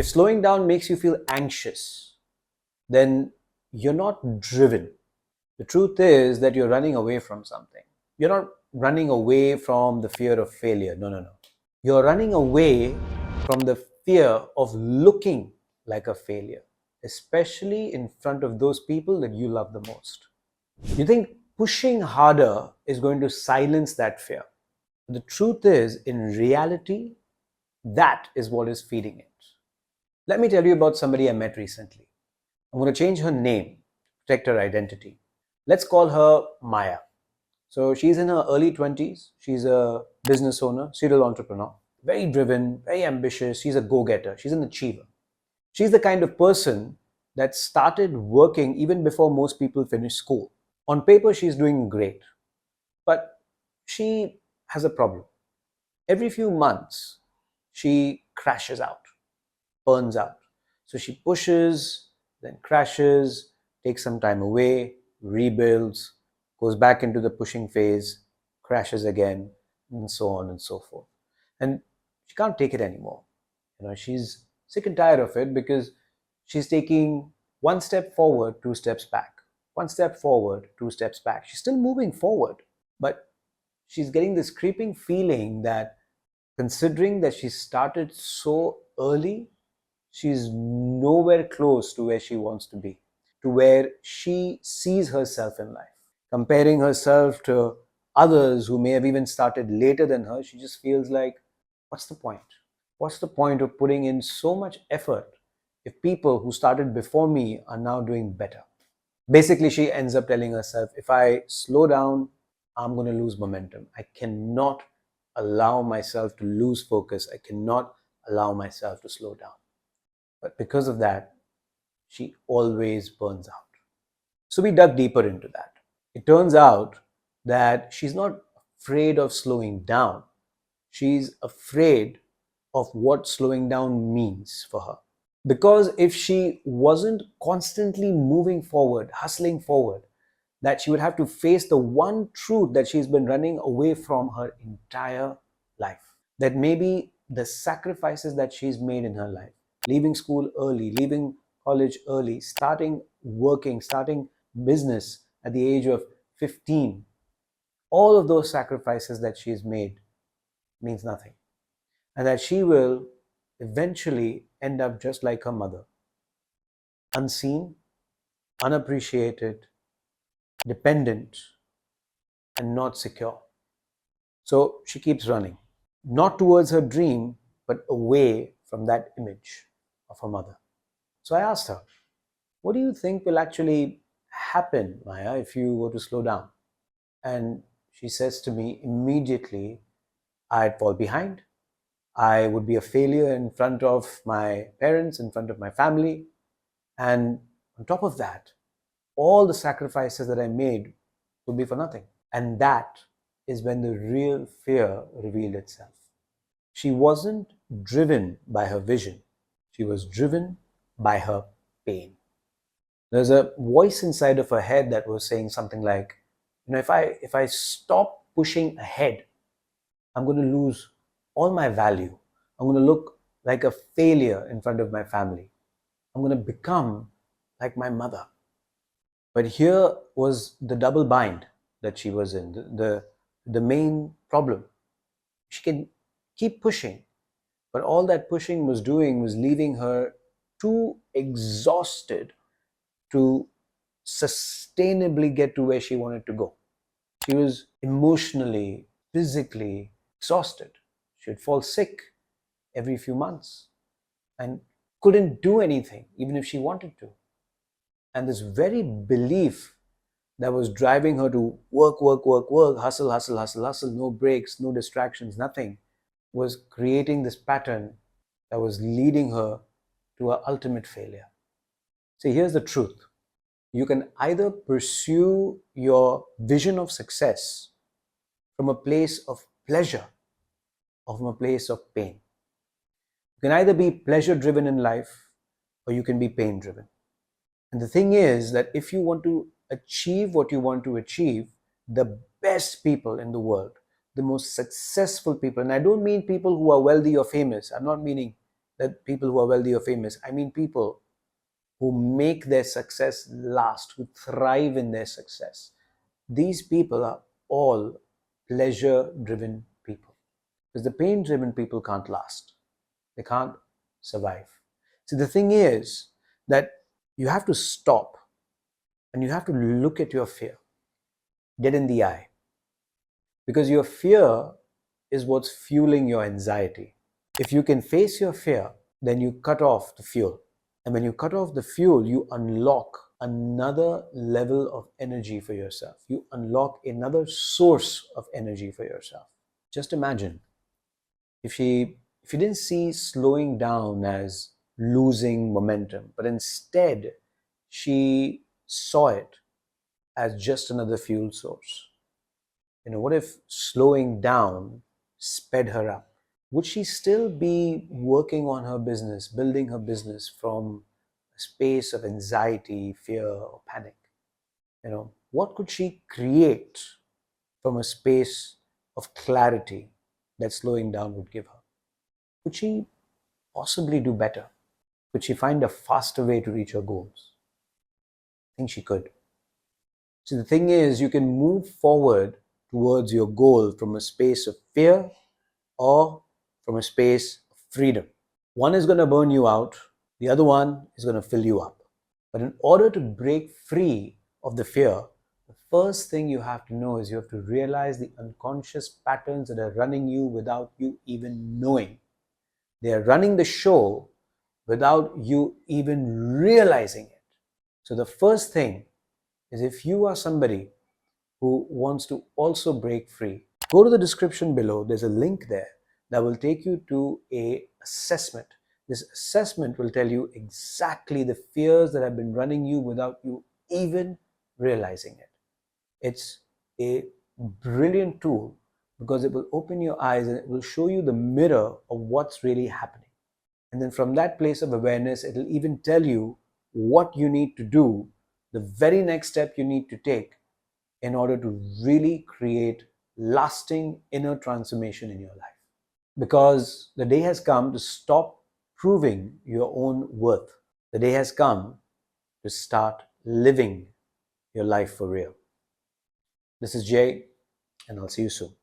If slowing down makes you feel anxious, then you're not driven. The truth is that you're running away from something. You're not running away from the fear of failure. No, no, no. You're running away from the fear of looking like a failure, especially in front of those people that you love the most. You think pushing harder is going to silence that fear. The truth is, in reality, that is what is feeding it. Let me tell you about somebody I met recently. I'm going to change her name, protect her identity. Let's call her Maya. So she's in her early 20s. She's a business owner, serial entrepreneur, very driven, very ambitious. She's a go getter, she's an achiever. She's the kind of person that started working even before most people finish school. On paper, she's doing great, but she has a problem. Every few months, she crashes out, burns out. So she pushes, then crashes, takes some time away, rebuilds, goes back into the pushing phase, crashes again, and so on and so forth. And she can't take it anymore. She's sick and tired of it because she's taking one step forward, two steps back. One step forward, two steps back. She's still moving forward, but she's getting this creeping feeling that considering that she started so early, she's nowhere close to where she wants to be, to where she sees herself in life. Comparing herself to others who may have even started later than her, she just feels like, what's the point? What's the point of putting in so much effort if people who started before me are now doing better? Basically, she ends up telling herself, if I slow down, I'm going to lose momentum. I cannot allow myself to lose focus. I cannot allow myself to slow down. But because of that, she always burns out. So we dug deeper into that. It turns out that she's not afraid of slowing down. She's afraid of what slowing down means for her. Because if she wasn't constantly moving forward, hustling forward, that she would have to face the one truth that she's been running away from her entire life. That maybe the sacrifices that she's made in her life, leaving school early, leaving college early, starting working, starting business at the age of 15, all of those sacrifices that she's made means nothing. And that she will eventually end up just like her mother, unseen, unappreciated, dependent, and not secure. So she keeps running, not towards her dream, but away from that image of her mother. So I asked her, what do you think will actually happen, Maya, if you were to slow down? And she says to me immediately, I'd fall behind. I would be a failure in front of my parents, in front of my family. And on top of that, all the sacrifices that I made would be for nothing. And that is when the real fear revealed itself. She wasn't driven by her vision. She was driven by her pain. There's a voice inside of her head that was saying something like, if I stop pushing ahead, I'm going to lose all my value. I'm going to look like a failure in front of my family. I'm going to become like my mother. But here was the double bind that she was in, the main problem. She can keep pushing, but all that pushing was doing was leaving her too exhausted to sustainably get to where she wanted to go. She was emotionally, physically exhausted. She would fall sick every few months and couldn't do anything, even if she wanted to. And this very belief that was driving her to work, work, work, work, hustle, hustle, hustle, hustle, no breaks, no distractions, nothing, was creating this pattern that was leading her to her ultimate failure. See, here's the truth. You can either pursue your vision of success from a place of pleasure or from a place of pain. You can either be pleasure driven in life or you can be pain driven. And the thing is that if you want to achieve what you want to achieve, the best people in the world, the most successful people, and I don't mean people who are wealthy or famous, I'm not meaning that people who are wealthy or famous. I mean people who make their success last, who thrive in their success. These people are all pleasure driven people. Because the pain driven people can't last, they can't survive. See, the thing is that you have to stop and you have to look at your fear, get in the eye, because your fear is what's fueling your anxiety. If you can face your fear, then you cut off the fuel. And when you cut off the fuel, you unlock another level of energy for yourself. You unlock another source of energy for yourself. Just imagine if you didn't see slowing down as losing momentum, but instead she saw it as just another fuel source. What if slowing down sped her up? Would she still be working on her business, building her business from a space of anxiety, fear, or panic? What could she create from a space of clarity that slowing down would give her? Could she possibly do better? Could she find a faster way to reach her goals? I think she could. So the thing is, you can move forward towards your goal from a space of fear or from a space of freedom. One is going to burn you out, the other one is going to fill you up. But in order to break free of the fear, the first thing you have to know is you have to realize the unconscious patterns that are running you without you even knowing. They are running the show without you even realizing it. So the first thing is, if you are somebody who wants to also break free, go to the description below. There's a link there that will take you to an assessment. This assessment will tell you exactly the fears that have been running you without you even realizing it. It's a brilliant tool because it will open your eyes and it will show you the mirror of what's really happening. And then from that place of awareness, it'll even tell you what you need to do, the very next step you need to take in order to really create lasting inner transformation in your life. Because the day has come to stop proving your own worth. The day has come to start living your life for real. This is Jay, and I'll see you soon.